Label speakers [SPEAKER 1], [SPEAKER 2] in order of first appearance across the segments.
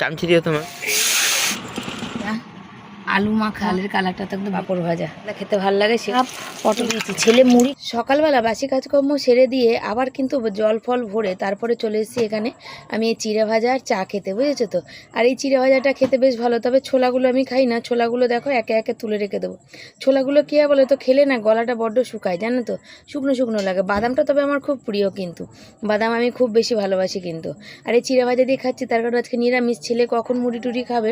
[SPEAKER 1] চামচি দিও তোমার।
[SPEAKER 2] আলু মাখা, আলুর কালারটা তো একদম পাঁপড় ভাজা খেতে ভালো লাগে। সে পটল দিয়েছি, ছেলে মুড়ি। সকালবেলা বাসি কাজকর্ম সেরে দিয়ে আবার কিন্তু জল ফল ভরে তারপরে চলে এসেছি এখানে আমি এই চিড়ে ভাজা আর চা খেতে, বুঝেছো তো। আর এই চিড়ে ভাজাটা খেতে বেশ ভালো, তবে ছোলাগুলো আমি খাই না। ছোলাগুলো দেখো একে একে তুলে রেখে দেবো। ছোলাগুলো কী হয় বলে তো, খেলে না গলাটা বড্ড শুকায়, জানো তো, শুকনো শুকনো লাগে। বাদামটা তবে আমার খুব প্রিয়, কিন্তু বাদাম আমি খুব বেশি ভালোবাসি কিন্তু। আর এই চিড়ে ভাজা দিয়ে খাচ্ছি, তার কারণ আজকে নিরামিষ। ছেলে কখন মুড়ি টুড়ি খাবে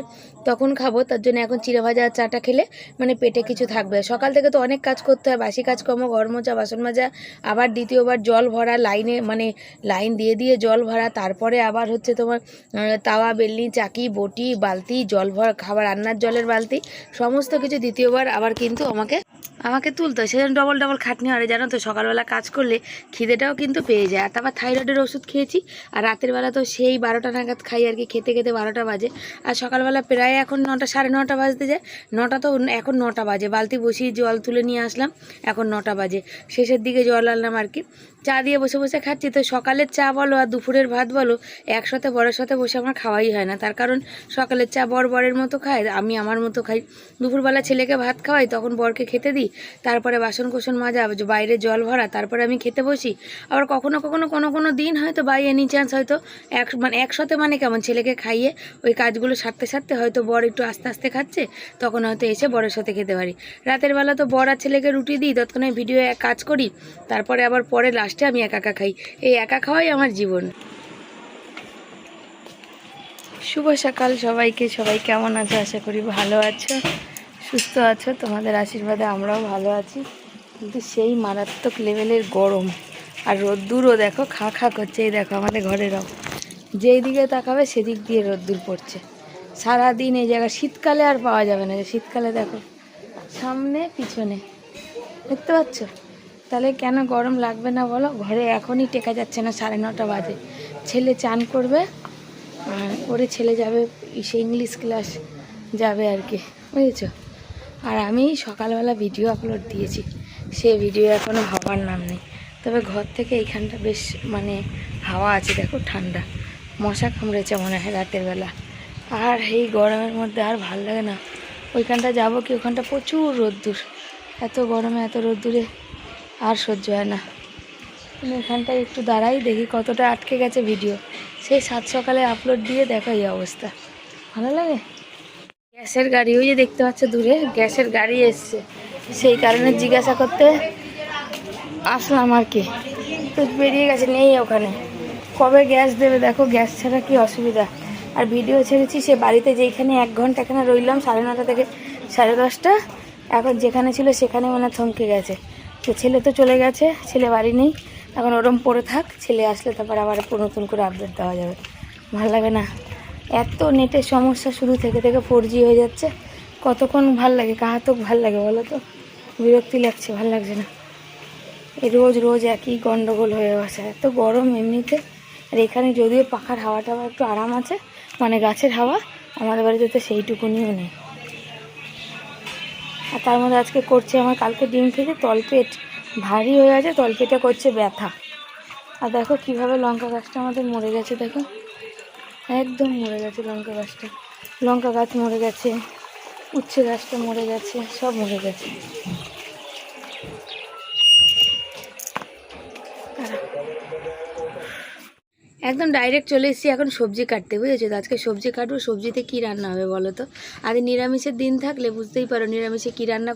[SPEAKER 2] তখন খাবো, তার জন্য এখন চিড়ে ভাজা আর চাটা খেলে মানে পেটে কিছু থাকবে। সকাল থেকে তো অনেক কাজ করতে হয়, বাসি কাজকর্ম, ঘর মোছা, বাসন মাজা, আবার দ্বিতীয়বার জল ভরা, লাইনে মানে লাইন দিয়ে দিয়ে জল ভরা, তারপরে আবার হচ্ছে তোমার তাওয়া, বেলনি, চাকি, বটি, বালতি, জল ভরা, খাবার রান্নার জলের বালতি, সমস্ত কিছু দ্বিতীয়বার আবার কিন্তু আমাকে তুলতে হয়। সেজন্য ডবল ডবল খাটনি হয়, জানো তো। সকালবেলা কাজ করলে খিদেটাও কিন্তু পেয়ে যায়। আর তারপর থাইরয়েডের ওষুধ খেয়েছি, আর রাতের বেলা তো সেই 12টা নাগাদ খাই আর কি, খেতে খেতে 12টা বাজে। আর সকালবেলা প্রায় এখন 9টা, সাড়ে 9টা বাজতে যায়। 9টা তো এখন 9টা বাজে, বালতি বসিয়ে জল তুলে নিয়ে আসলাম, এখন 9টা বাজে, শেষের দিকে জল আনলাম আর কি। চা দিয়ে বসে বসে খাচ্ছি। তো সকালের চা বলো আর দুপুরের ভাত বলো, একসাথে বরের সাথে বসে আমার খাওয়াই হয় না। তার কারণ সকালের চা বরের মতো খায়, আমি আমার মতো খাই। দুপুরবেলা ছেলেকে ভাত খাওয়াই, তখন বরকে খেতে দিই, তারপরে বাসন কোসন মাজা, বাইরে জল ভরা, তারপরে আমি খেতে বসি। আবার কখনো কখনো কোনো দিন হয়তো বাই এনি চান্স হয়তো একসাথে মানে কেমন ছেলেকে খাইয়ে ওই কাজগুলো সারতে সারতে হয়তো বর একটু আস্তে আস্তে খাচ্ছে, তখন হয়তো এসে বরের সাথে খেতে পারি। রাতের বেলা তো বর আর ছেলেকে রুটি দিই, তৎক্ষণে ভিডিও কাজ করি, তারপরে আবার পরে লাস্টে আমি একা একা খাই। এই একা খাওয়াই আমার জীবন। শুভ সকাল সবাইকে। সবাই কেমন আছো? আশা করি ভালো আছো, সুস্থ আছো। তোমাদের আশীর্বাদে আমরাও ভালো আছি। কিন্তু সেই মারাত্মক লেভেলের গরম, আর রোদ্দুরও দেখো খা খা করছে। এই দেখো আমাদের ঘরেরও, যেই দিকে তাকাবে সেদিক দিয়ে রোদ্দুর পড়ছে সারাদিন। এই জায়গা শীতকালে আর পাওয়া যাবে না, যে শীতকালে দেখো সামনে পিছনে, দেখতে পাচ্ছ? তাহলে কেন গরম লাগবে না বলো? ঘরে এখনই টেকা যাচ্ছে না, 9:30 বাজে। ছেলে চান করবে, আর ওরে ছেলে যাবে সে ইংলিশ ক্লাস যাবে আর কি, বুঝেছো। আর আমি সকালবেলা ভিডিও আপলোড দিয়েছি, সে ভিডিও এখনও হওয়ার নাম নেই। তবে ঘর থেকে এইখানটা বেশ মানে হাওয়া আছে, দেখো ঠান্ডা। মশা কামড়েছে মনে হয় রাতের বেলা। আর এই গরমের মধ্যে আর ভাল লাগে না। ওইখানটা যাবো কি, ওখানটা প্রচুর রোদ্দুর, এত গরমে এত রোদ্দুরে আর সহ্য হয় না। এখানটায় একটু দাঁড়াই, দেখি কতটা আটকে গেছে ভিডিও। সেই 7 সকালে আপলোড দিয়ে দেখো এই অবস্থা, ভালো লাগে। গ্যাসের গাড়ি ওই যে দেখতে পাচ্ছ দূরে, গ্যাসের গাড়ি এসছে, সেই কারণে জিজ্ঞাসা করতে আসলাম আর কি। তো বেরিয়ে গেছে, নেই ওখানে। কবে গ্যাস দেবে দেখো, গ্যাস ছাড়া কি অসুবিধা। আর ভিডিও ছেড়েছি সে বাড়িতে, যেইখানে 1 ঘন্টা এখানে রইলাম 9:30 থেকে 10:30, এখন যেখানে ছিল সেখানে মানে থমকে গেছে। তো ছেলে তো চলে গেছে, ছেলে বাড়ি নেই এখন, ওরম পড়ে থাক। ছেলে আসলে তারপর আবার নতুন করে আপডেট দেওয়া যাবে। ভালো লাগে না, এত নেটের সমস্যা, শুধু থেকে থেকে 4G হয়ে যাচ্ছে। কতক্ষণ ভাল লাগে, কাহাতক ভাল লাগে বলো তো? বিরক্তি লাগছে, ভাল লাগছে না। এই রোজ রোজ একই গন্ডগোল হয়ে বসে, এত গরম এমনিতে। আর এখানে যদিও পাখার হাওয়াটা একটু আরাম আছে, মানে গাছের হাওয়া, আমাদের বাড়িতে তো সেইটুকুনিও নেই। আর তার মধ্যে আজকে করছে আমার, কালকে ডিম খেতে তলপেট ভারী হয়ে আছে, তলপেটে করছে ব্যথা। আর দেখো কিভাবে লঙ্কা গাছটা আমাদের মরে গেছে, দেখো একদম মরে গেছে লঙ্কা গাছটা। লঙ্কা গাছ মরে গেছে, উচ্ছে গাছটা মরে গেছে, সব মরে গেছে। একদম ডাইরেক্ট চলে এসেছি এখন সবজি কাটতে, বুঝেছো তো। আজকে সবজি কাটবো, সবজিতে কি রান্না হবে বলো তো। আজ নিরামিষের দিন থাকলে বুঝতেই পারো নিরামিষে কি রান্না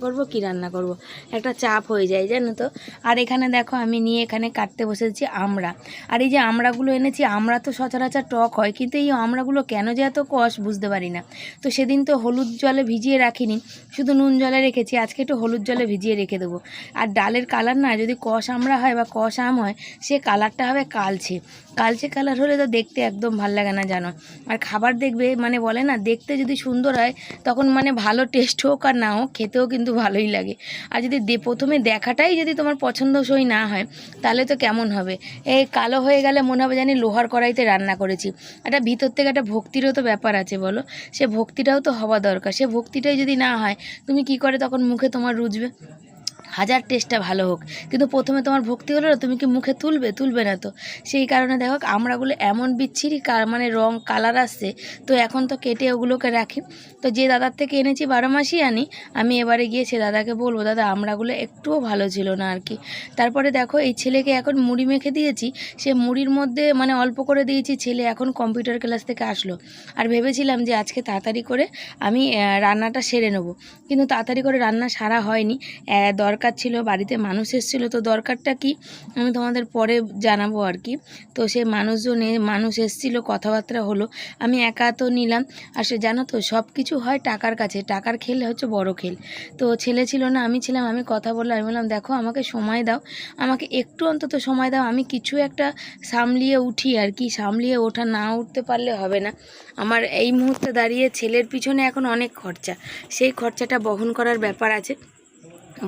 [SPEAKER 2] করব, একটা চাপ হয়ে যায় জানো তো। আর এখানে দেখো আমি নিয়ে এখানে কাটতে বসেছি আমড়া। আর এই যে আমড়াগুলো এনেছি, আমড়া তো সচরাচর টক হয়, কিন্তু এই আমড়াগুলো কেন যে এত কষ বুঝতে পারি না। তো সেদিন তো হলুদ জলে ভিজিয়ে রাখিনি, শুধু নুন জলে রেখেছি, আজকে একটু হলুদ জলে ভিজিয়ে রেখে দেবো। আর ডালের কালার না, যদি কষ আমড়া হয় বা কষ আম হয়, সে কালারটা হবে কালচে কালার হলে তো দেখতে একদম ভাল লাগে না জানো। আর খাবার দেখবে মানে বলে না, দেখতে যদি সুন্দর হয় তখন মানে ভালো টেস্ট হোক আর না হোক, খেতেও কিন্তু ভালোই লাগে। আর যদি প্রথমে দেখাটাই যদি তোমার পছন্দসই না হয়, তাহলে তো কেমন হবে। এই কালো হয়ে গেলে মনে হবে জানি লোহার কড়াইতে রান্না করেছি। একটা ভিতর থেকে একটা ভক্তিরও তো ব্যাপার আছে বলো, সে ভক্তিটাও তো হওয়া দরকার। সে ভক্তিটাই যদি না হয়, তুমি কি করে তখন মুখে তোমার রুজবে। হাজার টেস্টটা ভালো হোক, কিন্তু প্রথমে তোমার ভক্তি হলো না, তুমি কি মুখে তুলবে না তো। সেই কারণে দেখো আমড়াগুলো এমন বিচ্ছিরি মানে রং কালার আসছে। তো এখন তো কেটে ওগুলোকে রাখি। তো যে দাদার থেকে এনেছি 12 মাসই আনি, আমি এবারে গিয়ে সে দাদাকে বলবো, দাদা আমড়াগুলো একটুও ভালো ছিল না আর কি। তারপরে দেখো এই ছেলেকে এখন মুড়ি মেখে দিয়েছি, সে মুড়ির মধ্যে মানে অল্প করে দিয়েছি। ছেলে এখন কম্পিউটার ক্লাস থেকে আসলো, আর ভেবেছিলাম যে আজকে তাড়াতাড়ি করে আমি রান্নাটা সেরে নেবো, কিন্তু তাড়াতাড়ি করে রান্না সারা হয়নি। দরকার ছিল, বাড়িতে মানুষ এসেছিলো। তো দরকারটা কি আমি তোমাদের পরে জানাবো আর কি। তো সে মানুষ এসেছিলো, কথাবার্তা হলো, আমি একা তো নিলাম। আর সে জানো তো সব কিছু হয় টাকার কাছে, টাকার খেল হচ্ছে বড় খেল। তো ছেলে ছিল না, আমি ছিলাম, আমি কথা বললাম, আমি বললাম দেখো আমাকে সময় দাও, আমাকে একটু অন্তত সময় দাও, আমি কিছু একটা সামলিয়ে উঠি আর কি। সামলিয়ে ওঠা না উঠতে পারলে হবে না। আমার এই মুহূর্তে দাঁড়িয়ে ছেলের পিছনে এখন অনেক খরচা, সেই খরচাটা বহন করার ব্যাপার আছে।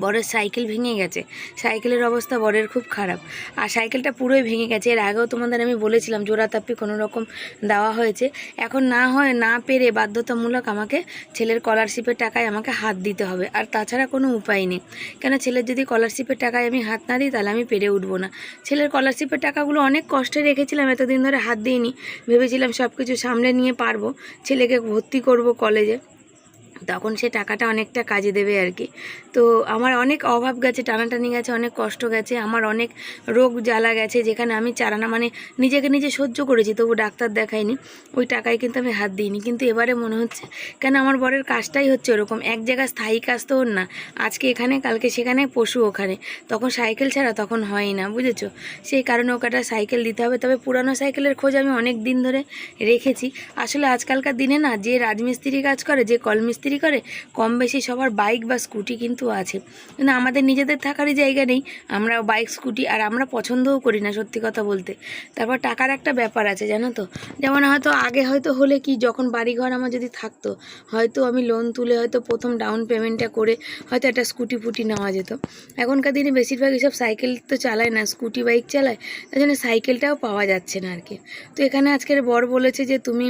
[SPEAKER 2] বরের সাইকেল ভেঙে গেছে, সাইকেলের অবস্থা বরের খুব খারাপ, আর সাইকেলটা পুরোই ভেঙে গেছে। এর আগেও তোমাদের আমি বলেছিলাম জোড়াতাপ্পি কোনো রকম দেওয়া হয়েছে। এখন না পেরে বাধ্যতামূলক আমাকে ছেলের স্কলারশিপের টাকায় আমাকে হাত দিতে হবে, আর তাছাড়া কোনো উপায় নেই। কেন ছেলের যদি স্কলারশিপের টাকায় আমি হাত না দিই তাহলে আমি পেরে উঠবো না। ছেলের স্কলারশিপের টাকাগুলো অনেক কষ্টে রেখেছিলাম, এতদিন ধরে হাত দিইনি, ভেবেছিলাম সব কিছু সামলে নিয়ে পারবো, ছেলেকে ভর্তি করব কলেজে, তখন সে টাকাটা অনেকটা কাজে দেবে আর কি। তো আমার অনেক অভাব গেছে, টানাটানি গেছে, অনেক কষ্ট গেছে, আমার অনেক রোগ জ্বালা গেছে, যেখানে আমি চারানা মানে নিজেকে নিজে সহ্য করেছি, তবু ডাক্তার দেখাইনি, ওই টাকায় কিন্তু আমি হাত দিইনি। কিন্তু এবারে মনে হচ্ছে কেন আমার বরের কাজটাই হচ্ছে ওরকম, এক জায়গায় স্থায়ী কাজ তো ওর না, আজকে এখানে কালকে সেখানে পশু ওখানে, তখন সাইকেল ছাড়া তখন হয় না, বুঝেছো। সেই কারণে ওকে একটা সাইকেল দিতে হবে। তবে পুরানো সাইকেলের খোঁজ আমি অনেক দিন ধরে রেখেছি। আসলে আজকালকার দিনে না, যে রাজমিস্ত্রি কাজ করে, যে কলমিস্ত্রি করে, কম বেশি সবার বাইক বা স্কুটি কিন্তু আছে, কিন্তু আমাদের নিজেদের থাকারই জায়গা নেই। আমরা বাইক স্কুটি আর আমরা পছন্দও করি না সত্যি কথা বলতে। তারপর টাকার একটা ব্যাপার আছে জানো তো, যেমন হয়তো আগে হয়তো হলে কি, যখন বাড়িঘর আমার যদি থাকতো, হয়তো আমি লোন তুলে হয়তো প্রথম ডাউন পেমেন্টটা করে হয়তো একটা স্কুটি ফুটি নেওয়া যেত। এখনকার দিনে বেশিরভাগ এসব সাইকেল তো চালায় না, স্কুটি বাইক চালায়, তাই জন্য সাইকেলটাও পাওয়া যাচ্ছে না আর কি। তো এখানে আজকের বর বলেছে যে তুমি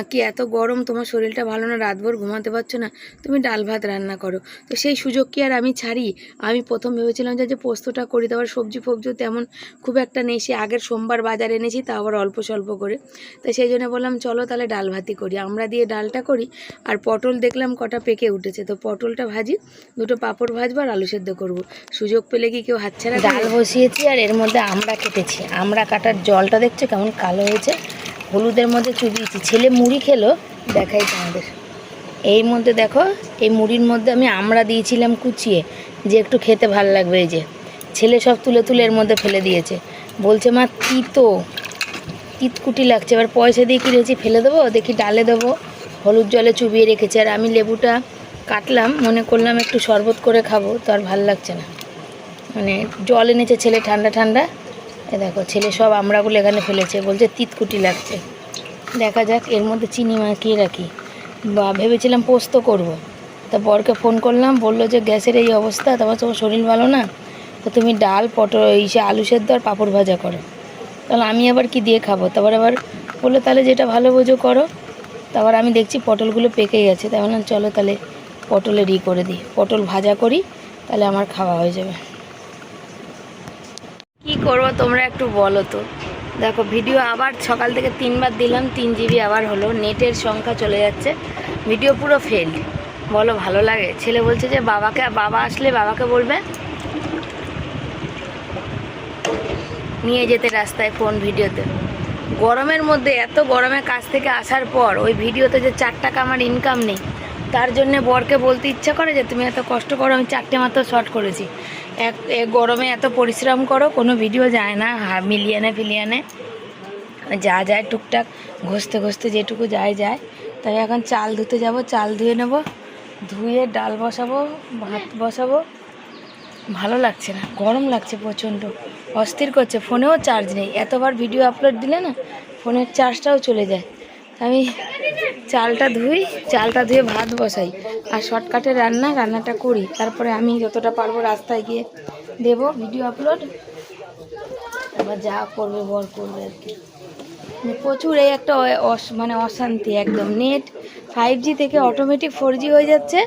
[SPEAKER 2] কি এত গরম, তোমার শরীরটা ভালো না, রাতভর ঘুমাতে পারছো না, তুমি ডাল ভাত রান্না করো। তো সেই সুযোগ কি আর আমি ছাড়ি? আমি প্রথম ভেবেছিলাম যে পোস্তটা করি, তারপর সবজি ফবজি তেমন খুব একটা নেই, সে আগের সোমবার বাজার এনেছি, তা আবার অল্প স্বল্প করে। তো সেই জন্য বললাম চলো তাহলে ডাল ভাতই করি, আমরা দিয়ে ডালটা করি। আর পটল দেখলাম কটা পেকে উঠেছে, তো পটলটা ভাজি, দুটো পাঁপড় ভাজবো আর আলু সেদ্ধ করবো। সুযোগ পেলে কি কেউ হাতছাড়া? ডাল বসিয়েছি আর এর মধ্যে আমরা কেটেছি, আমরা কাটার জলটা দেখছো কেমন কালো হয়েছে, হলুদের মধ্যে চুবিয়েছি। ছেলে মুড়ি খেলো, দেখাই তোমাদের। এই মধ্যে দেখো, এই মুড়ির মধ্যে আমি আমড়া দিয়েছিলাম কুচিয়ে, যে একটু খেতে ভালো লাগবে। এই যে ছেলে সব তুলে তুলে এর মধ্যে ফেলে দিয়েছে, বলছে মা তিতকুটি লাগছে। এবার পয়সা দিয়ে কিনেছি, ফেলে দেবো, দেখি ডালে দেবো, হলুদ জলে চুবিয়ে রেখেছি। আর আমি লেবুটা কাটলাম, মনে করলাম একটু শরবত করে খাবো, তো আর ভাল লাগছে না, মানে জল এনেছে ছেলে ঠান্ডা ঠান্ডা। এ দেখো ছেলে সব আমড়াগুলো এখানে ফেলেছে, বলছে তিতকুটি লাগছে। দেখা যাক, এর মধ্যে চিনি মাখিয়ে রাখি, বা ভেবেছিলাম পোস্ত করব। তা বরকে ফোন করলাম, বললো যে গ্যাসের এই অবস্থা, তারপর তোমার শরীর ভালো না, তো তুমি ডাল পটল সে আলু সেদ্ধ আর পাঁপড় ভাজা করো। তাহলে আমি আবার কি দিয়ে খাবো? তারপর আবার বললো তাহলে যেটা ভালো বোঝো করো। তারপর আমি দেখছি পটলগুলো পেকে গেছে, তাই বললাম চলো তাহলে পটলের করে দিই, পটল ভাজা করি, তাহলে আমার খাওয়া হয়ে যাবে। কি করবো তোমরা একটু বলো তো। দেখো ভিডিও আবার সকাল থেকে 3বার দিলাম, 3 GB আবার হলো, নেটের সংখ্যা চলে যাচ্ছে, ভিডিও পুরো ফেল। বলো ভালো লাগে? ছেলে বলছে যে বাবা আসলে বাবাকে বলবে নিয়ে যেতে রাস্তায় ফোন ভিডিওতে। গরমের মধ্যে, এত গরমে কাজ থেকে আসার পর ওই ভিডিওতে যে 4 টাকা আমার ইনকাম নেই, তার জন্যে বরকে বলতে ইচ্ছা করে যে তুমি এত কষ্ট করো, আমি 4টে মাত্র শর্ট করেছি। এক গরমে এত পরিশ্রম করো, কোনো ভিডিও যায় না, ফিলিয়ানে যা যায় টুকটাক ঘষতে ঘষতে যেটুকু যায়। তাই এখন চাল ধুতে যাব, চাল ধুয়ে নেব, ধুয়ে ডাল বসাবো, ভাত বসাবো। ভালো লাগছে না, গরম লাগছে প্রচণ্ড, অস্থির করছে। ফোনেও চার্জ নেই, এতবার ভিডিও আপলোড দিলে না ফোনের চার্জটাও চলে যায়। আমি চালটা ধুয়ে ভাত বসাই, আর শর্টকাটে রান্নাটা করি, তারপরে আমি যতটা পারবো রাস্তায় গিয়ে দেবো ভিডিও আপলোড। এবার যা করবে বর করবে আর কি। প্রচুর এই একটা মানে অশান্তি একদম। নেট 5G থেকে অটোমেটিক 4G হয়ে যাচ্ছে,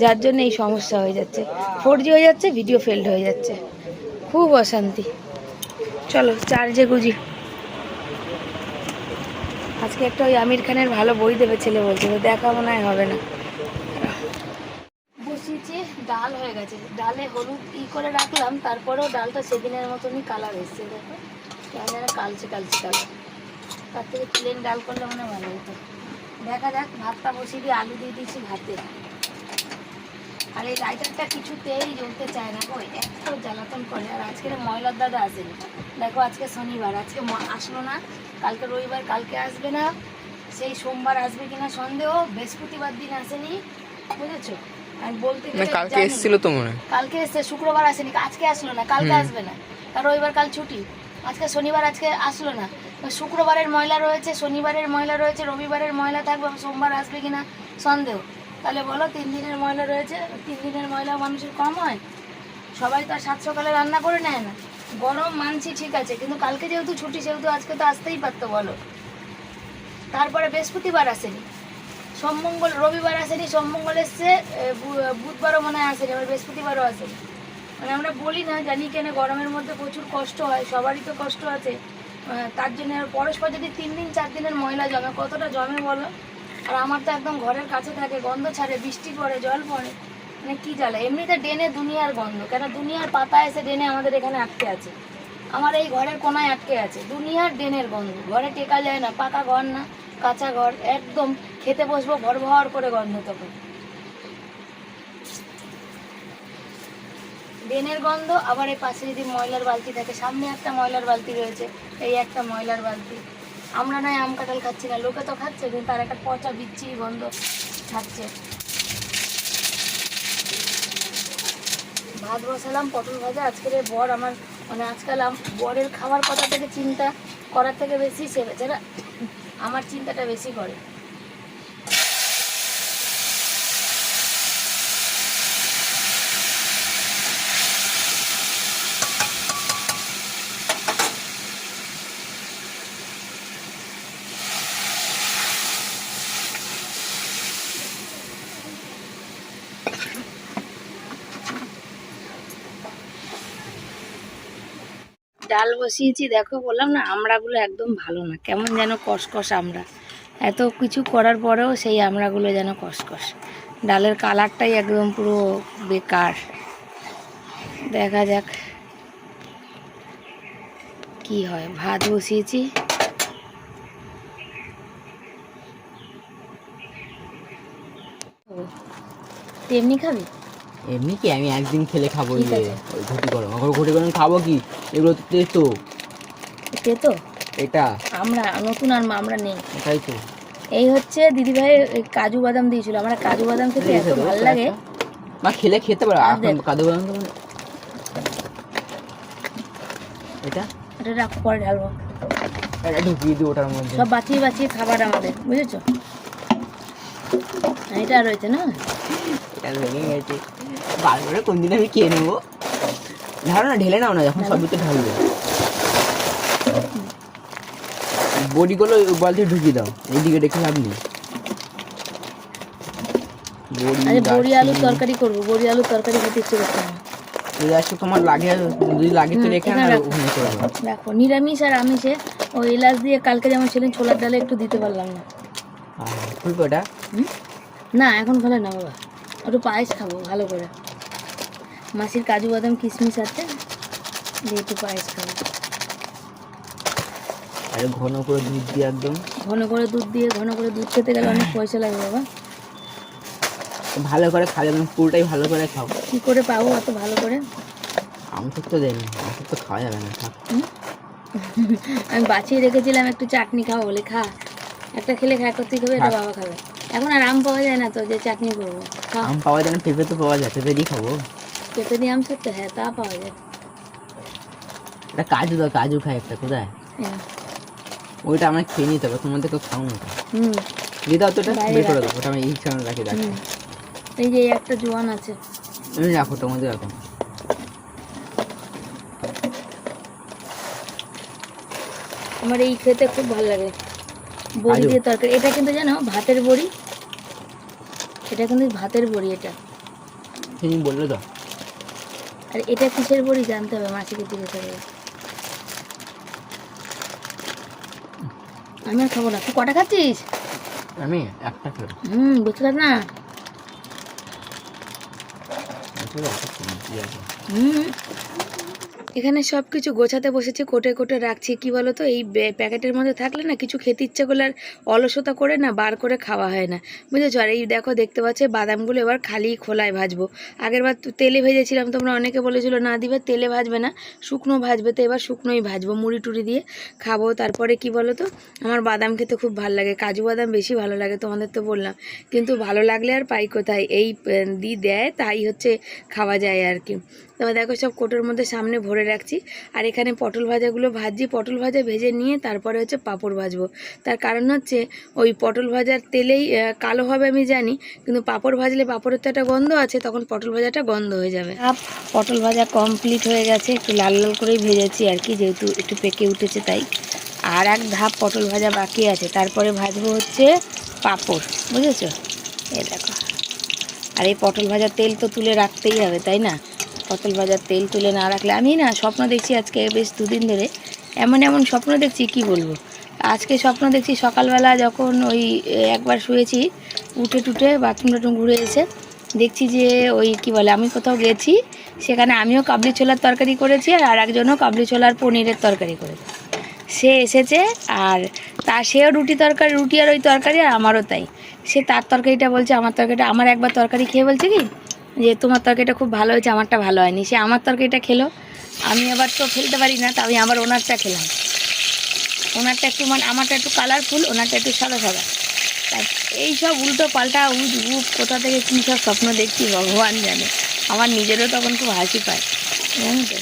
[SPEAKER 2] যার জন্য এই সমস্যা হয়ে যাচ্ছে। 4G হয়ে যাচ্ছে, ভিডিও ফেল্ড হয়ে যাচ্ছে, খুব অশান্তি। চলো চার্জে গুজি। আজকে একটা ওই আমির খানের ভালো বই দেবে ছেলে বলছে, তো দেখা মনে হয় হবে না। বসিয়েছি, ডাল হয়ে গেছে, ডালে হলুদ করে রাখলাম, তারপরেও ডালটা সেদিনের মতনই কালার এসছে। দেখো কেমন যেন কালচে কালচে কালার। তার থেকে প্লেন ডাল করলে মনে ভালো হতো। দেখা যাক, ভাতটা বসিয়ে দিয়ে আলু দিয়ে দিয়েছি ভাতে। আর এই লাইটারটা কিছুতেই জ্বলতে চায় না গো, এত জ্বালাতন করে। আর আজকের ময়লার দাদা আসেনি, দেখো আজকে শনিবার, আজকে আসলো না, কালকে রবিবার, কালকে আসবে না, সেই সোমবার আসবে কিনা সন্দেহ, বৃহস্পতিবার দিন আসেনি, বুঝেছো? আমি বলতে গেলে কালকে এসেছিল তো মনে হয়, কালকে এসছে, শুক্রবার আসেনি, আজকে আসলো না, কালকে আসবে না, আর রবিবার কাল ছুটি, আজকে শনিবার, আজকে আসলো না, শুক্রবারের ময়লা রয়েছে, শনিবারের ময়লা রয়েছে, রবিবারের ময়লা থাকবে, সোমবার আসবে কিনা সন্দেহ। তাহলে বলো 3 দিনের ময়লা রয়েছে, 3 দিনের ময়লা মানুষের কম হয়? সবাই তো আর 7 সকালে রান্না করে নেয় না। গরম মানছি ঠিক আছে, কিন্তু কালকে যেহেতু ছুটি সেহেতু আজকে তো আসতেই পারতো বলো। তারপরে বৃহস্পতিবার আসেনি, সোমমঙ্গল, রবিবার আসেনি, সোমমঙ্গল এসছে, বুধবারও মনে হয় আসেনি, আবার বৃহস্পতিবারও আসেনি। মানে আমরা বলি না, জানি কেন গরমের মধ্যে প্রচুর কষ্ট হয়, সবারই তো কষ্ট আছে, তার জন্য পরস্পর যদি 3 দিন 4 দিনের ময়লা জমে, কতটা জমে বলো। আর আমার তো একদম ঘরের কাছে থাকে, গন্ধ ছাড়ে, বৃষ্টি পড়ে, জল পড়ে, মানে কী জ্বালা। এমনিতে ড্রেনে দুনিয়ার গন্ধ, কেন দুনিয়ার পাতা এসে ড্রেনে আমাদের এখানে আটকে আছে, আমার এই ঘরের কোনায় আটকে আছে, দুনিয়ার ড্রেনের গন্ধ, ঘরে টেকা যায় না, পাকা ঘর না, কাঁচা ঘর, একদম খেতে বসবো ভর ভর করে গন্ধ, তখন ড্রেনের গন্ধ। আবার এই পাশে যদি ময়লার বালতি থাকে, সামনে একটা ময়লার বালতি রয়েছে, এই একটা ময়লার বালতি, আমরা নয় আম কাঁঠাল খাচ্ছি না, লোকে তো খাচ্ছে, কিন্তু তার একটা পচা বিচ্ছিরি গন্ধ থাকছে। ভাত বসালাম, পটল ভাজা, আজকের বর আমার, মানে আজকাল বরের খাবার কথা থেকে চিন্তা করার থেকে বেশি সে বেচারা আমার চিন্তাটা বেশি করে। ডাল বসিয়েছি, দেখো বললাম না আমড়াগুলো একদম ভালো না, কেমন যেন কসকস আমড়া, এত কিছু করার পরেও সেই আমড়াগুলো যেন কসকস, ডালের কালারটাই একদম পুরো বেকার। দেখা যাক কি হয়। ভাত বসিয়েছি, তেমনি খাবি?
[SPEAKER 1] এমনি কি, আমি একদিন খেলে খাবো, ওই ঘটি গরম, এখন ঘটি গরম খাবো কি, এগুলো তো তেতো।
[SPEAKER 2] তেতো?
[SPEAKER 1] এটা
[SPEAKER 2] আমরা নতুন আর আমরা নেই,
[SPEAKER 1] তাই তো।
[SPEAKER 2] এই হচ্ছে দিদিভাই কাজু বাদাম দিয়েছিল, আমার কাজু বাদাম খেতে এত ভালো লাগে,
[SPEAKER 1] মা খেলে খেতে পারো, এখন কাজু বাদাম তো এটা
[SPEAKER 2] এটা রাখ, পরে ঢালবো,
[SPEAKER 1] এটা ঢুকিয়ে দিই ওটার মধ্যে,
[SPEAKER 2] সব বাঁচিয়ে বাঁচিয়ে খাবার আমাদের, বুঝেছো? এটা রয়েছে না,
[SPEAKER 1] এটা ভেঙে গেছে, বার করে কোন দিন আমি খেয়ে নেবো। ঢালো না, ঢেলে নাও না, যখন সব দিতে ঢালবে, বড়িগুলো বালতি ঢুকিয়ে দাও, এইদিকে রেখে লাভ নেই।
[SPEAKER 2] বড়ি আলুর তরকারি করবো, বড়ি আলুর তরকারি খেতে ইচ্ছে করছে না,
[SPEAKER 1] যদি আজকে তোমার লাগে, যদি লাগে তো রেখে
[SPEAKER 2] রাখো। নিরামিষ আর আমিষে ওই এলাচ দিয়ে কালকে যেমন ছিলেন, ছোলার ডালে একটু দিতে পারলাম না,
[SPEAKER 1] ওটা
[SPEAKER 2] না এখন ভালো না বাবা, একটু পায়েস খাবো ভালো করে, মাসির কাজু বাদাম কিশমিশ আছে দিয়ে একটু পায়েস খাবো।
[SPEAKER 1] আরে ঘন করে দুধ দিয়ে, একদম
[SPEAKER 2] ঘন করে দুধ দিয়ে, ঘন করে দুধ খেতে গেলে অনেক পয়সা লাগে বাবা,
[SPEAKER 1] ভালো করে খাবে, পুরোটাই ভালো করে খাও।
[SPEAKER 2] কি করে পাবো অত ভালো করে?
[SPEAKER 1] আমসব তো দেয়নি, আমসব তো খাওয়া যাবে না।
[SPEAKER 2] আমি বাঁচিয়ে রেখেছিলাম একটু চাটনি খাবো বলে, খা একটা, খেলে খা, করতে খাবে, এটা বাবা খাবে। এখন আর আম পাওয়া যায় না তো যে চাটনি করবো,
[SPEAKER 1] আম পাওয়া যায় না, পেঁপে তো পাওয়া যায়, পেঁপে দিয়ে খাবো।
[SPEAKER 2] পেঁপে দিয়ে আম সত্যি, হ্যাঁ তা পাওয়া যায়।
[SPEAKER 1] এটা কাজু দাও, কাজু খাই একটা, কোথায় ওইটা আমার খেয়ে নিতে হবে, তোমাদের কেউ খাও না। দিয়ে দাও তো, ওটা বের করে দাও, ওটা আমি এই সামনে রাখি, রাখি।
[SPEAKER 2] এই যে একটা জোয়ান আছে,
[SPEAKER 1] তুমি রাখো, তোমাদের রাখো।
[SPEAKER 2] আমার এই খেতে খুব ভালো লাগে, বড়ি দিয়ে তরকারি। এটা কিন্তু জানো ভাতের বড়ি, এটা কিন্তু ভাতের বড়ি এটা।
[SPEAKER 1] তুমি বললে তো।
[SPEAKER 2] আর এটা কিসের বড়ি জানতে হবে, মাছিকে জিজ্ঞেস হবে। আমি আর খাবো না। তুই কটা খাচ্ছিস?
[SPEAKER 1] আমি একটা খাবো।
[SPEAKER 2] বুঝতে পার না। এখানে সব কিছু গোছাতে বসেছি, কোটে কোটে রাখছি। কি বলো তো, এই প্যাকেটের মধ্যে থাকলে না কিছু খেতে ইচ্ছা করলে আর অলসতা করে না বার করে খাওয়া হয় না, বুঝেছো। আর এই দেখো দেখতে পাচ্ছি বাদামগুলো এবার খালি খোলায় ভাজবো। আগেরবার তেলে ভেজেছিলাম, তোমরা অনেকে বলেছিলো না দিবে, তেলে ভাজবে না শুকনো ভাজবে, তো এবার শুকনোই ভাজবো, মুড়ি টুড়ি দিয়ে খাবো। তারপরে কি বলো তো, আমার বাদাম খেতে খুব ভালো লাগে, কাজু বাদাম বেশি ভালো লাগে, তোমাদের তো বললাম। কিন্তু ভালো লাগলে আর পাই কোথায়, এই দেয় তাই হচ্ছে খাওয়া যায় আর কি। তারপর দেখো সব কোটোর মধ্যে সামনে ভরে রাখছি। আর এখানে পটল ভাজাগুলো ভাজছি, পটল ভাজা ভেজে নিয়ে তারপরে হচ্ছে পাঁপড় ভাজবো। তার কারণ হচ্ছে ওই পটল ভাজার তেলেই কালো হবে আমি জানি, কিন্তু পাঁপড় ভাজলে পাঁপড়ের তো একটা গন্ধ আছে, তখন পটল ভাজাটা গন্ধ হয়ে যাবে। পটল ভাজা কমপ্লিট হয়ে গেছে, একটু লাল লাল করেই ভেজেছি আর কি, যেহেতু একটু পেকে উঠেছে তাই। আর এক ধাপ পটল ভাজা বাকি আছে, তারপরে ভাজবো হচ্ছে পাঁপড়, বুঝেছো। এই দেখো, আর এই পটল ভাজার তেল তো তুলে রাখতেই হবে, তাই না। পটল ভাজার তেল তুলে না রাখলে, আমি না স্বপ্ন দেখছি আজকে বেশ দুদিন ধরে, এমন এমন স্বপ্ন দেখছি কি বলবো। আজকে স্বপ্ন দেখছি সকালবেলা যখন ওই একবার শুয়েছি, উঠে টুটে বাথরুম টাথরুম ঘুরে এসে দেখছি যে ওই কি বলে, আমি কোথাও গেছি, সেখানে আমিও কাবলি ছোলার তরকারি করেছি আর একজনও কাবলি ছোলার পনিরের তরকারি করেছে। সে এসেছে আর সেও রুটি আর ওই তরকারি, আর আমারও তাই। সে তার তরকারিটা বলছে আমার তরকারিটা, আমার একবার তরকারি খেয়ে বলছে কি যে তোমার তরকারিটা খুব ভালো হয়েছে, আমারটা ভালো হয়নি। সে আমার তরকারিটা খেলো, আমি আবার তো ফেলতে পারি না, তা আমি আবার ওনারটা খেলাম। ওনারটা একটু মানে আমারটা একটু কালারফুল, ওনারটা একটু সাদা সাদা। এই সব উল্টো পাল্টা কোথা থেকে কী সব স্বপ্ন দেখছি ভগবান জানে। আমার নিজেরও তখন খুব হাসি পায়, জানো তো।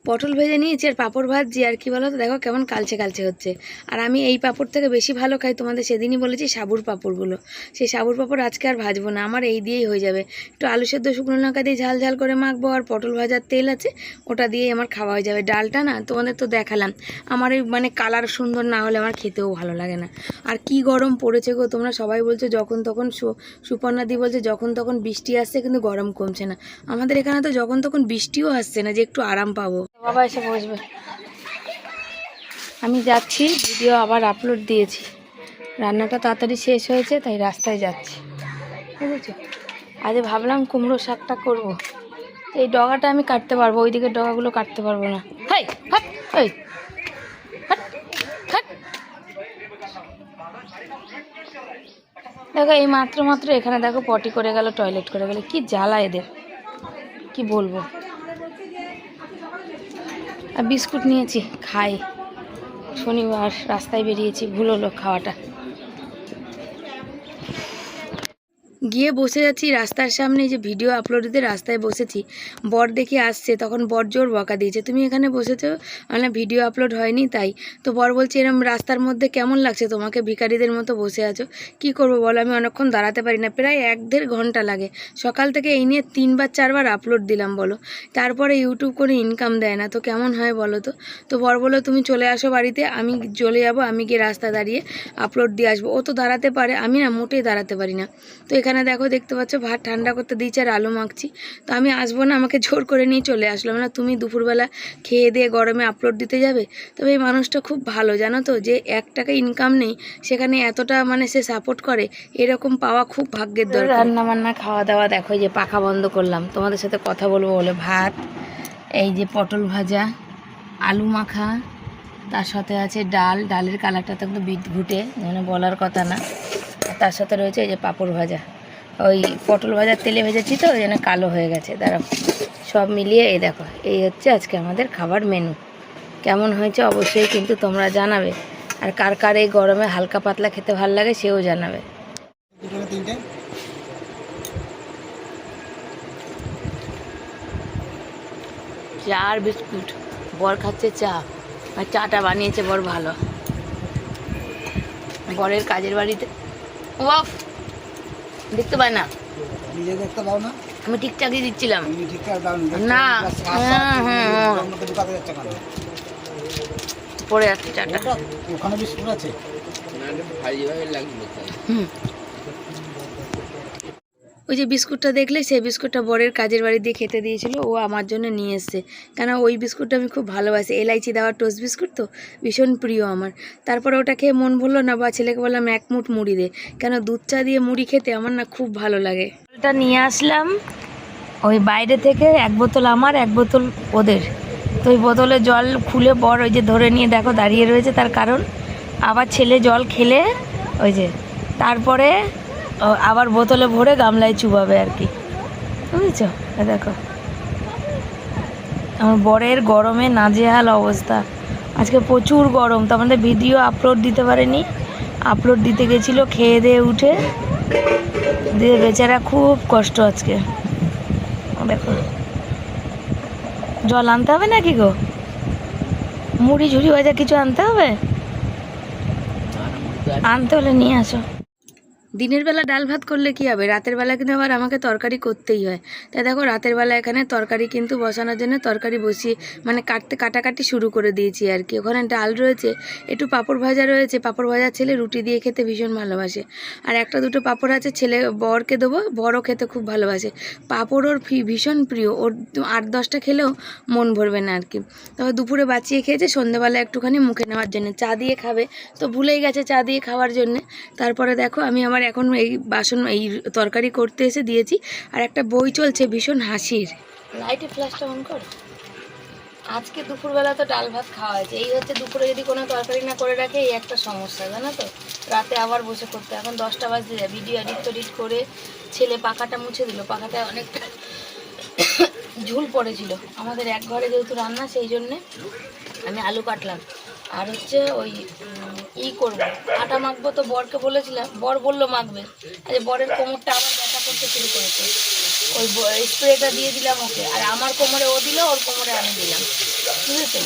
[SPEAKER 2] পটল ভেজে নিয়েছি আর পাঁপড় ভাজছি। আর কি বলো তো, দেখো কেমন কালচে কালচে হচ্ছে। আর আমি এই পাঁপড় থেকে বেশি ভালো খাই, তোমাদের সেদিনই বলেছি সাবুর পাঁপড়গুলো। সেই সাবুর পাঁপড় আজকে আর ভাজবো না, আমার এই দিয়েই হয়ে যাবে। একটু আলু সেদ্ধ শুকনো লঙ্কা দিয়ে ঝাল ঝাল করে মাখবো, আর পটল ভাজার তেল আছে, ওটা দিয়েই আমার খাওয়া হয়ে যাবে। ডালটা না তোমাদের তো দেখালাম, আমার এই মানে কালার সুন্দর না হলে আমার খেতেও ভালো লাগে না। আর কি গরম পড়েছে গো, তোমরা সবাই বলছো যখন তখন, সুপর্ণাদি বলছে যখন তখন বৃষ্টি আসছে কিন্তু গরম কমছে না। আমাদের এখানে তো যখন তখন বৃষ্টিও আসছে না যে একটু আরাম পাবো। বাবা এসে বসবে। আমি যাচ্ছি, ভিডিও আবার আপলোড দিয়েছি, রান্নাটা তাড়াতাড়ি শেষ হয়েছে তাই রাস্তায় যাচ্ছি, বুঝেছো। আজ ভাবলাম কুমড়ো শাকটা করব। এই ডগাটা আমি কাটতে পারবো, ওই দিকের ডগাগুলো কাটতে পারবো না। হাই হাট হাই হাট হাট। দেখো এই মাত্র এখানে দেখো পটি করে গেল, টয়লেট করে গেল, কি জ্বালা এদের, কি বলবো। আর বিস্কুট নিয়েছি, খাই। শনিবার রাস্তায় বেরিয়েছি, ভুল হলো খাওয়াটা। গিয়ে বসে যাচ্ছি রাস্তার সামনে, যে ভিডিও আপলোড দিতে রাস্তায় বসেছি। বর দেখি আসছে, তখন বর জোর বকা দিয়েছে, তুমি এখানে বসেছো, মানে ভিডিও আপলোড হয়নি তাই। তো বর বলছে এরম রাস্তার মধ্যে কেমন লাগছে তোমাকে, ভিখারিদের মতো বসে আছো। কি করবো বলো, আমি অনেকক্ষণ দাঁড়াতে পারি না, প্রায় 1-1.5 ঘন্টা লাগে। সকাল থেকে এই নিয়ে 3-4 বার আপলোড দিলাম বলো, তারপরে ইউটিউব কোনো ইনকাম দেয় না, তো কেমন হয় বলো তো। তো বর বলো তুমি চলে আসো বাড়িতে, আমি চলে যাবো, আমি গিয়ে রাস্তা দাঁড়িয়ে আপলোড দিয়ে আসবো। ও তো দাঁড়াতে পারে, আমি না মোটেই দাঁড়াতে পারি না। তো এখানে দেখো দেখতে পাচ্ছ ভাত ঠান্ডা করতে দিয়েছে আর আলু মাখছি। তো আমি আসবো না, আমাকে জোর করে নিয়ে চলে আসলাম না, তুমি দুপুরবেলা খেয়ে দিয়ে গরমে আপলোড দিতে যাবে। তবে এই মানুষটা খুব ভালো জানো তো, যে 1 টাকা ইনকাম নেই সেখানে এতটা মানে সে সাপোর্ট করে, এরকম পাওয়া খুব ভাগ্যের দরকার। রান্না বান্না খাওয়া দাওয়া দেখো, এই যে পাখা বন্ধ করলাম তোমাদের সাথে কথা বলবো বলে। ভাত, এই যে পটল ভাজা, আলু মাখা, তার সাথে আছে ডাল, ডালের কালারটা তো একটু বিট ঘুটে, মানে বলার কথা না। তার সাথে রয়েছে এই যে পাঁপড় ভাজা, ওই পটল ভাজার তেলে ভেজেছি তো ওই জন্য কালো হয়ে গেছে। দাঁড়াও, সব মিলিয়ে এই দেখো, এই হচ্ছে আজকে আমাদের খাবার মেনু। কেমন হয়েছে অবশ্যই কিন্তু তোমরা জানাবে, আর কার কার এই গরমে হালকা পাতলা খেতে ভালো লাগে সেও জানাবে। চা আর বিস্কুট, বর খাচ্ছে চা, আর চাটা বানিয়েছে বর ভালো। বরের কাজের বাড়িতে ওয়াফ দেখতে পাই না,
[SPEAKER 3] নিজে দেখতে পাও না,
[SPEAKER 2] আমি ঠিকঠাকই দিচ্ছিলাম।
[SPEAKER 3] তুমি ঠিকঠাক দাও
[SPEAKER 2] না,
[SPEAKER 3] ঢুকাতে যাচ্ছে কেন?
[SPEAKER 2] পড়ে যাচ্ছে চাটা।
[SPEAKER 3] ওখানে বিস্কুট আছে।
[SPEAKER 2] ওই যে বিস্কুটটা দেখলে, সেই বিস্কুটটা বরের কাজের বাড়ি দিয়ে খেতে দিয়েছিল, ও আমার জন্য নিয়ে এসছে। কেন ওই বিস্কুটটা আমি খুব ভালোবাসি, এলাইচি দেওয়া টোস্ট বিস্কুট তো ভীষণ প্রিয় আমার। তারপরে ওটা খেয়ে মন ভরলো না, বা ছেলেকে বললাম এক মুঠ মুড়ি দে, কেন দুধ চা দিয়ে মুড়ি খেতে আমার না খুব ভালো লাগে। ওটা নিয়ে আসলাম ওই বাইরে থেকে, এক বোতল আমার, এক বোতল ওদের। তো ওই বোতলে জল খুলে বর ওই যে ধরে নিয়ে দেখো দাঁড়িয়ে রয়েছে, তার কারণ আবার ছেলে জল খেলে ওই যে তারপরে আবার বোতলে ভরে গামলায় চুবাবে আর কি, বুঝেছ? দেখো আমার বরের গরমে নাজেহাল অবস্থা, আজকে প্রচুর গরম। তো আমাদের ভিডিও আপলোড দিতে পারেনি, আপলোড দিতে গেছিলো, খেয়ে দিয়ে উঠে দিয়ে বেচারা খুব কষ্ট আজকে। দেখো জল আনতে হবে নাকি গো, মুড়ি ঝুড়ি ভাজা কিছু আনতে হবে? আনতে হলে নিয়ে আসো। দিনের বেলা ডাল ভাত করলে কি হবে, রাতের বেলা কিন্তু আবার আমাকে তরকারি করতেই হয়। তাই দেখো রাতের বেলা এখানে তরকারি কিন্তু বসানোর জন্য তরকারি বসিয়ে মানে কাটাকাটি শুরু করে দিয়েছি আর কি। ওখানে ডাল রয়েছে, একটু পাঁপড় ভাজা রয়েছে, পাঁপড় ভাজা ছেলে রুটি দিয়ে খেতে ভীষণ ভালোবাসে, আর একটা দুটো পাঁপড় আছে ছেলে বরকে দেবো, বরও খেতে খুব ভালোবাসে। পাঁপড় ওর ভীষণ প্রিয়, ওর 8-10টা খেলেও মন ভরবে না আর কি। তবে দুপুরে বাঁচিয়ে খেয়েছে, সন্ধ্যেবেলা একটুখানি মুখে নেওয়ার জন্য, চা দিয়ে খাবে তো ভুলেই গেছে চা দিয়ে খাওয়ার জন্যে। তারপরে দেখো আমি আমার এখন এই বাসন এই তরকারি করতে এসে দিয়েছি, আর একটা বই চলছে ভীষণ হাসির। লাইটে ফ্ল্যাশটা অন কর। আজকে দুপুরবেলা তো ডাল ভাত খাওয়া হয়েছে, এই হচ্ছে দুপুরে যদি কোনো তরকারি না করে রাখে এই একটা সমস্যা, জানো তো, রাতে আবার বসে করতে। এখন 10টা বাজতে যায়, ভিডিও এডিট করে ছেলে পাখাটা মুছে দিল, পাখাটা অনেকটা ঝুল পড়েছিল। আমাদের এক ঘরে যেহেতু রান্না, সেই জন্যে আমি আলু কাটলাম, আর হচ্ছে ওই করবো আটা মাখবো। তো বরকে বলেছিলাম, বর বললো মাখবে, আরে বরের কোমরটা আবার ব্যথা করতে শুরু করেছে, ওই স্প্রেটা দিয়ে দিলাম ওকে, আর আমার কোমরে ও দিল, ওর কোমরে আমি দিলাম, বুঝেছো?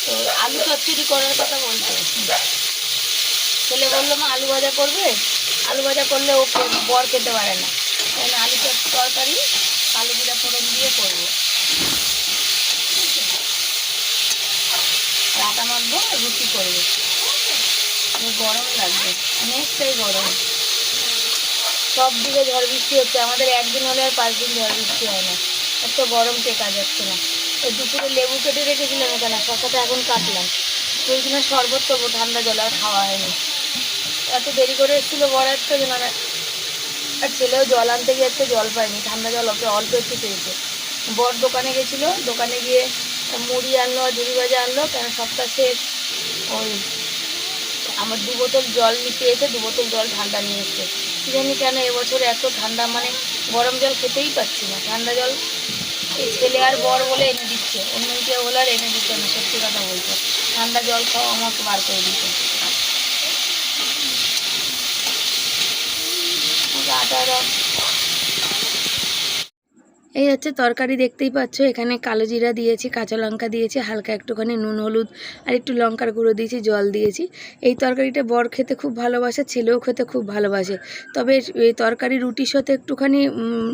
[SPEAKER 2] তো আলু চচ্চড়ি করার কথা বলছে, ছেলে বললো মা আলু ভাজা করবে, আলু ভাজা করলে ও বর খেতে পারে না, তাই না আলু তরকারি আলু জিরা ফোড়ন দিয়ে করবো, আটা মাখবো, রুটি করবো। গরম লাগবে, অনেকটাই গরম, সব দিকে ঝড় বৃষ্টি হচ্ছে, আমাদের একদিন হলে আর 5 দিন ঝড় বৃষ্টি হয় না, এত গরম টেকা যাচ্ছে না। ওই দুপুরে লেবু কেটে রেখেছিলাম এখানে, শশাটা এখন কাটলাম, ওই জন্য শরবত করবো, ঠান্ডা জল আর খাওয়া হয়নি। এত দেরি করে এসেছিলো বড় একটা জন্য, আর ছেলেও জল আনতে গিয়েছে, জল পায়নি, ঠান্ডা জল অল্প একটু চেয়েছে। বর দোকানে গেছিলো, দোকানে গিয়ে মুড়ি আনলো আর ঝুড়ি ভাজা আনলো, কেন সপ্তাহ শেষ। ওই আমার 2 বোতল জল নিতে এসে 2 বোতল জল ঠান্ডা নিয়ে এসছে, কী জানি কেন এবছরে এত ঠান্ডা, মানে গরম জল খেতেই পাচ্ছি না, ঠান্ডা জল এই ছেলে আর বর বলে এনে দিচ্ছে, অন্য কেউ হলে আর এনে দিচ্ছে না, সত্যি কথা বলছে, ঠান্ডা জল খাওয়া আমাকে বার করে দিচ্ছে। এই হচ্ছে তরকারি, দেখতেই পাচ্ছ এখানে কালো জিরা দিয়েছি, কাঁচা লঙ্কা দিয়েছি, হালকা একটুখানি নুন হলুদ আর একটু লঙ্কার গুঁড়ো দিয়েছি, জল দিয়েছি। এই তরকারিটা বর খেতে খুব ভালোবাসে, ছেলেও খেতে খুব ভালোবাসে। তবে এই তরকারি রুটির সাথে একটুখানি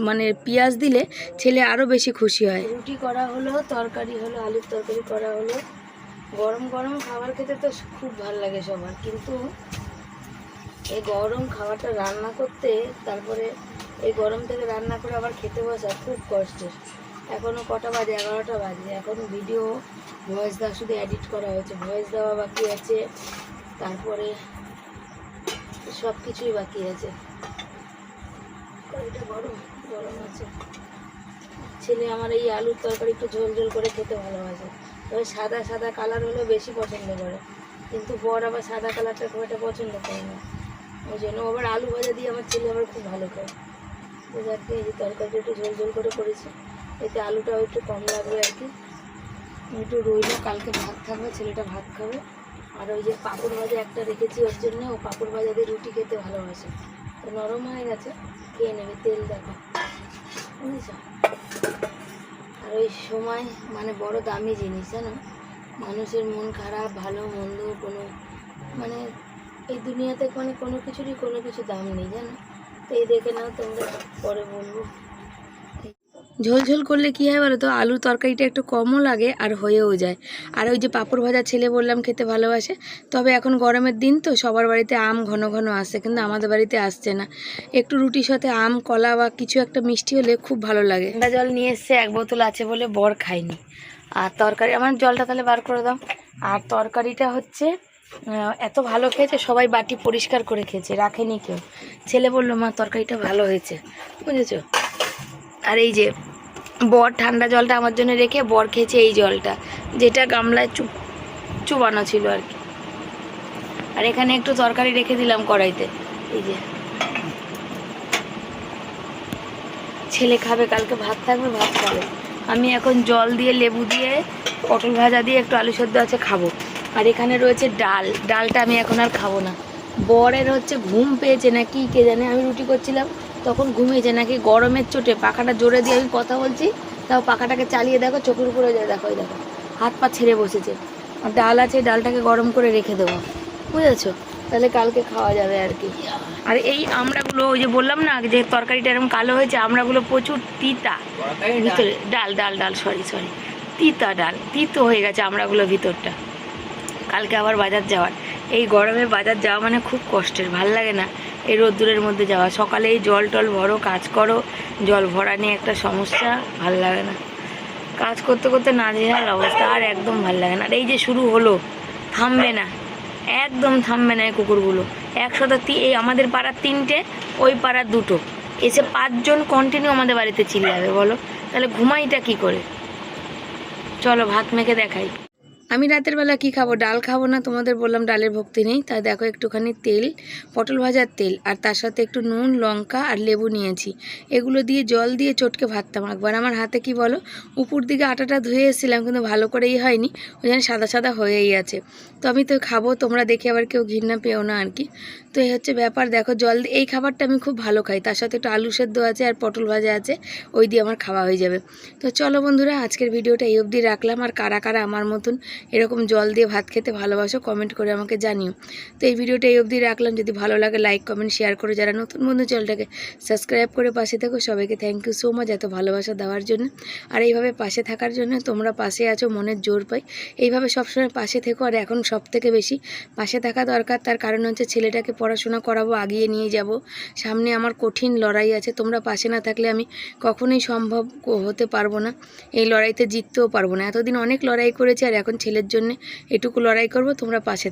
[SPEAKER 2] মানে পেঁয়াজ দিলে ছেলে আরও বেশি খুশি হয়। রুটি করা হলো, তরকারি হলো, আলুর তরকারি করা হলো। গরম গরম খাবার খেতে তো খুব ভালো লাগে সবার, কিন্তু এই গরম খাবারটা রান্না করতে, তারপরে এই গরম থেকে রান্না করে আবার খেতে বসা খুব কষ্টের। এখনও কটা বাজে, 11টা বাজে, এখনও ভিডিও ভয়েস দেওয়া শুধু এডিট করা হয়েছে, ভয়েস দেওয়া বাকি আছে, তারপরে সব কিছুই বাকি আছে। এটা গরম গরম আছে। ছেলে আমার এই আলুর তরকারি একটু ঝোল ঝোল করে খেতে ভালোবাসে, তবে সাদা সাদা কালার হলে বেশি পছন্দ করে, কিন্তু বর আবার সাদা কালারটা খুব একটা পছন্দ করে না, ওই জন্য আবার আলু ভাজা দিয়ে আমার ছেলে আবার খুব ভালো খায়। তো যাকে এই তরকারিটা একটু ঝোল ঝোল করে করেছি, এতে আলুটাও একটু কম লাগবে আর কি, একটু রইলো, কালকে ভাত থাকবে, ছেলেটা ভাত খাবে। আর ওই যে পাঁপড় ভাজা একটা রেখেছি ওর জন্য, ও পাঁপড় ভাজা দিয়ে রুটি খেতে ভালোবাসে, তো নরম হয়ে গেছে, খেয়ে নেবে, তেল দেখো, বুঝেছ? আর ওই সময় মানে বড় দামি জিনিস, জানো, মানুষের মন খারাপ ভালো মন্দ কোনো মানে এই দুনিয়াতে মানে কোনো কিছুরই কোনো কিছু দাম নেই জানো। তো এই দেখে নাও তোমরা, পরে বলবো। ঝোল ঝোল করলে কী হয় বলো তো, আলুর তরকারিটা একটু কমও লাগে আর হয়েও যায়। আর ওই যে পাঁপড় ভাজা ছেলে বললাম খেতে ভালোবাসে, তবে এখন গরমের দিন তো সবার বাড়িতে আম ঘন ঘন আসছে, কিন্তু আমাদের বাড়িতে আসছে না। একটু রুটির সাথে আম কলা বা কিছু একটা মিষ্টি হলে খুব ভালো লাগে। ঠান্ডা জল নিয়ে এসছে, 1 বোতল আছে বলে বর খায়নি। আর তরকারি, আমার জলটা তাহলে বার করে দাও। আর তরকারিটা হচ্ছে এত ভালো খেয়েছে, সবাই বাটি পরিষ্কার করে খেয়েছে, রাখেনি কেউ। ছেলে বললো মা তরকারিটা ভালো হয়েছে, বুঝেছো। আর এই যে বর ঠান্ডা জলটা আমার জন্য রেখে বর খেয়েছে এই জলটা, যেটা গামলায় চুবানো ছিল আর কি। আর এখানে একটু তরকারি রেখে দিলাম কড়াইতে, এই যে ছেলে খাবে, কালকে ভাত থাকবে, ভাত খাবে। আমি এখন জল দিয়ে লেবু দিয়ে পটল ভাজা দিয়ে একটু আলু সেদ্ধ আছে খাবো। আর এখানে রয়েছে ডালটা আমি এখন আর খাবো না। বরের হচ্ছে ঘুম পেয়েছে না কি কে জানে, আমি রুটি করছিলাম তখন ঘুমিয়েছে নাকি, গরমের চোটে পাখাটা জোরে দিয়ে আমি কথা বলছি, তাও পাখাটাকে চালিয়ে দেখো চোখের উপরে যায়, দেখো দেখো হাত পা ছেড়ে বসেছে। আর ডাল আছে, ডালটাকে গরম করে রেখে দেবো, বুঝেছো, তাহলে কালকে খাওয়া যাবে আর কি। আর এই আমড়াগুলো, ওই যে বললাম না যে তরকারিটা এরকম কালো হয়েছে, আমড়াগুলো প্রচুর তিতা ভিতরে, ডাল সরি তিতো হয়ে গেছে আমড়াগুলো ভিতরটা। কালকে আবার বাজার যাওয়ার, এই গরমে বাজার যাওয়া মানে খুব কষ্টের, ভাল লাগে না এই রোদ্দুরের মধ্যে যাওয়া। সকালে এই জল টল ভরো, কাজ করো, জল ভরা নিয়ে একটা সমস্যা, ভাল লাগে না। কাজ করতে করতে নাজেহাল অবস্থা, আর একদম ভাল লাগে না। আর এই যে শুরু হলো, থামবে না, একদম থামবে না এই কুকুরগুলো। 100টা, এই আমাদের পাড়ার 3টে, ওই পাড়ার 2টো, এসে 5 জন কন্টিনিউ আমাদের বাড়িতে চিল্লাবে, বলো তাহলে ঘুমাইটা কি করে। চলো ভাত মেখে দেখাই। আমি রাতের বেলা কি খাবো, ডাল খাবো না, তোমাদের বললাম ডালের ভক্তি নেই, তাই দেখো একটুখানি তেল, পটল ভাজার তেল, আর তার সাথে একটু নুন লঙ্কা আর লেবু নিয়েছি। এগুলো দিয়ে জল দিয়ে চটকে ভাতটা মাখবো। আর আমার হাতে কি বলো, উপর দিকে আটাটা ধুয়ে এসেছিলাম কিন্তু ভালো করেই হয়নি, ওই জন্য সাদা সাদা হয়েই আছে। তো আমি তো খাবো, তোমরা দেখে আবার কেউ ঘৃণা পেও না আর কি। তো এই হচ্ছে ব্যাপার, দেখো জল দিয়ে এই খাবারটা আমি খুব ভালো খাই, তার সাথে একটু আলু সেদ্ধ আছে আর পটল ভাজা আছে, ওই দিয়ে আমার খাওয়া হয়ে যাবে। তো চলো বন্ধুরা, আজকের ভিডিওটা এই অবধি রাখলাম। আর কারা কারা আমার মতন এরকম জল দিয়ে ভাত খেতে ভালোবাসো কমেন্ট করে আমাকে জানিও। তো এই ভিডিওটা এই অবধি রাখলাম, যদি ভালো লাগে লাইক কমেন্ট শেয়ার করে, যারা নতুন বন্ধু চ্যানেলটাকে সাবস্ক্রাইব করে পাশে থেকো, সবাইকে থ্যাংক ইউ সো মাচ এত ভালোবাসা দেওয়ার জন্য। আর এইভাবে পাশে থাকার জন্য, তোমরা পাশে আছো মনের জোর পাই, এইভাবে সবসময় পাশে থেকো। আর এখন সব থেকে বেশি পাশে থাকা দরকার, তার কারণ হচ্ছে ছেলেটাকে পড়াশোনা করাবো, আগিয়ে নিয়ে যাব, সামনে আমার কঠিন লড়াই আছে। তোমরা পাশে না থাকলে আমি কখনোই সম্ভব হতে পারবো না, এই লড়াইতে জিততেও পারবো না। এতদিন অনেক লড়াই করেছি, আর এখন ছেলের জন্য এটুকু লড়াই করব, তোমরা পাশে